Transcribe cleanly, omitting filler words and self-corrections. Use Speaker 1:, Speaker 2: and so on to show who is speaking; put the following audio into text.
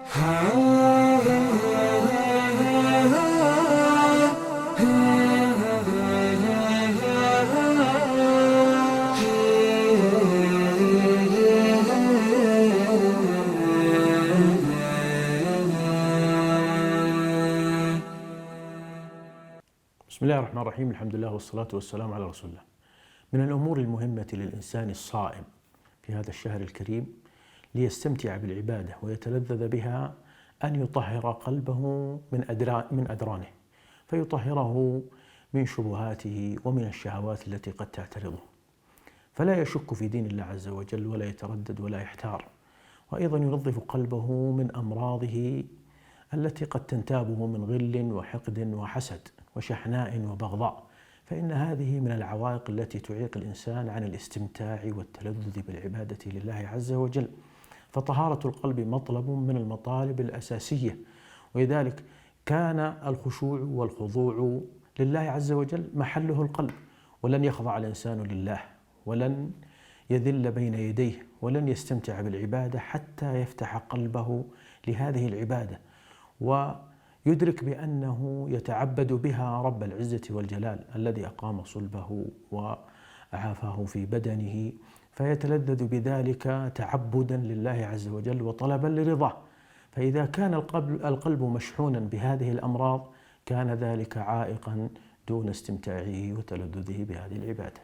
Speaker 1: بسم الله الرحمن الرحيم. الحمد لله والصلاة والسلام على رسول الله. من الأمور المهمة للإنسان الصائم في هذا الشهر الكريم ليستمتع بالعبادة ويتلذذ بها أن يطهر قلبه من أدرانه، فيطهره من شبهاته ومن الشهوات التي قد تعترضه، فلا يشك في دين الله عز وجل ولا يتردد ولا يحتار، وأيضا ينظف قلبه من أمراضه التي قد تنتابه من غل وحقد وحسد وشحناء وبغضاء، فإن هذه من العوائق التي تعيق الإنسان عن الاستمتاع والتلذذ بالعبادة لله عز وجل. فطهارة القلب مطلب من المطالب الأساسية، ولذلك كان الخشوع والخضوع لله عز وجل محله القلب، ولن يخضع الإنسان لله ولن يذل بين يديه ولن يستمتع بالعبادة حتى يفتح قلبه لهذه العبادة ويدرك بأنه يتعبد بها رب العزة والجلال الذي أقام صلبه وأعافاه في بدنه، فيتلذذ بذلك تعبدا لله عز وجل وطلبا لرضاه. فإذا كان القلب مشحونا بهذه الأمراض كان ذلك عائقا دون استمتاعه وتلذذه بهذه العبادة.